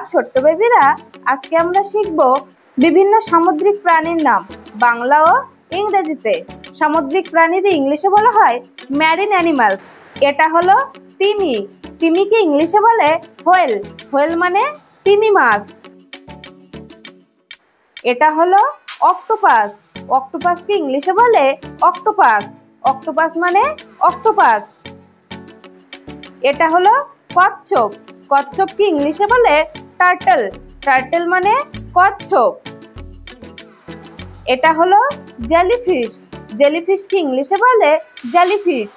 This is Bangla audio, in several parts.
আমার ছোট্ট বেবিরা, আজকে আমরা শিখব বিভিন্ন সামুদ্রিক প্রাণীর নাম বাংলা ও ইংরেজিতে। সামুদ্রিক প্রাণীদের ইংলিশে বলা হয় ম্যারিন অ্যানিমালস। এটা হলো তিমি। তিমিকে ইংলিশে বলে হোয়েল। হোয়েল মানে তিমি মাছ। এটা হলো অক্টোপাস। অক্টোপাসকে ইংলিশে বলে অক্টোপাস। অক্টোপাস মানে অক্টোপাস। এটা হলো কচ্ছপ। কচ্ছপকে ইংলিশে বলে টার্টল। টার্টল মানে কচ্ছপ। এটা হলো জেলিফিশ। জেলিফিশকে ইংলিশে বলে জেলিফিশ।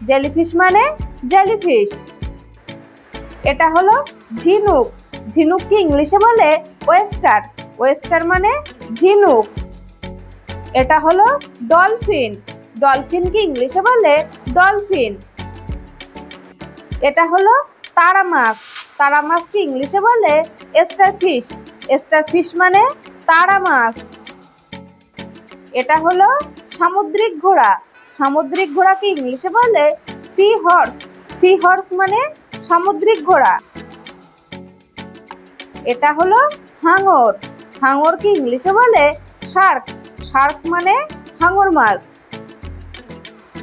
জেলিফিশ মানে জেলিফিশ। এটা হলো ঝিনুক। ঝিনুককে ইংলিশে বলে ওয়েস্টার। ওয়েস্টার মানে ঝিনুক। এটা হলো ডলফিন। ডলফিনকে ইংলিশে বলে ডলফিন। এটা হলো তারা মাছ। তারা মাছকে ইংলিশে বলে স্টারফিশ। স্টারফিশ মানে তারা মাছ। এটা হলো সামুদ্রিক ঘোড়া। সামুদ্রিক ঘোড়াকে ইংলিশে বলে সি হর্স। সি হর্স মানে সামুদ্রিক ঘোড়া। এটা হলো হাঙর। হাঙরকে ইংলিশে বলে শার্ক। শার্ক মানে হাঙর মাছ।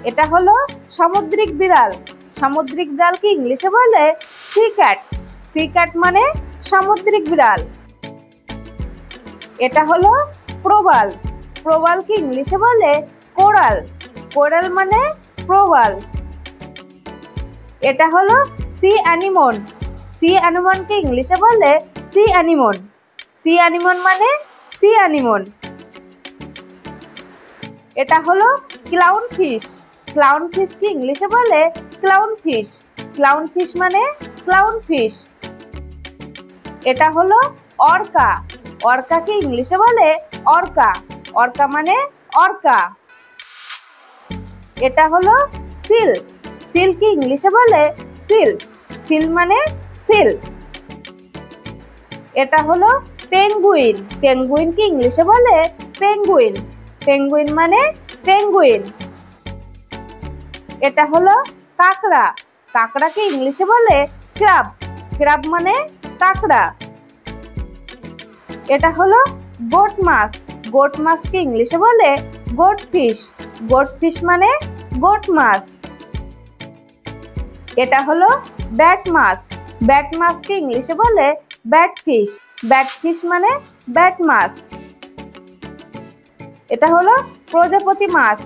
এটা হলো সামুদ্রিক বিড়াল। সামুদ্রিক বিড়ালকে ইংলিশে বলে সি ক্যাট। সি ক্যাট মানে সামুদ্রিক বিড়াল। এটা হলো প্রবাল। প্রবালকে ইংলিশে বলে কোরাল। কোরাল মানে প্রবাল। এটা হলো সি অ্যানিমন। সি অ্যানিমনকে ইংলিশে বলে সি অ্যানিমন। সি অ্যানিমন মানে সি অ্যানিমন। এটা হলো ক্লাউন ফিশ। ক্লাউন ফিশকে ইংলিশে বলে ক্লাউন ফিশ। ক্লাউন ফিশ মানে ক্লাউন ফিশ। এটা হলো অর্কা। অর্কাকে ইংলিশে বলে অর্কা। অর্কা মানে অর্কা। এটা হলো সিল। সিলকে ইংলিশে বলে সিল। সিল মানে সিল। এটা হলো পেঙ্গুইন। পেঙ্গুইনকে ইংলিশে বলে পেঙ্গুইন। পেঙ্গুইন মানে পেঙ্গুইন। এটা হলো কাঁকড়া। কাঁকড়াকে ইংলিশে বলে ক্রাব। ক্রাব মানে কাঁকড়া। এটা হলো গোট মাছ। গোট মাছকে ইংলিশে বলে গোট ফিশ। গোট ফিশ মানে গোট মাছ। এটা হলো ব্যাট মাছ। ব্যাট মাছকে ইংলিশে বলে ব্যাট ফিশ। ব্যাট ফিশ মানে ব্যাট মাছ। এটা হলো প্রজাপতি মাছ।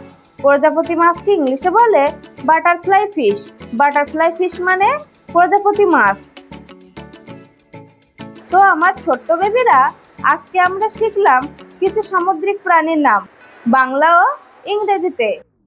প্রজাপতি মাছকে ইংলিশে বলে বাটারফ্লাই ফিশ। বাটারফ্লাই ফিশ মানে প্রজাপতি মাছ। তো আমার ছোট্ট বেবিরা, আজকে আমরা শিখলাম কিছু সামুদ্রিক প্রাণীর নাম বাংলা ও ইংরেজিতে।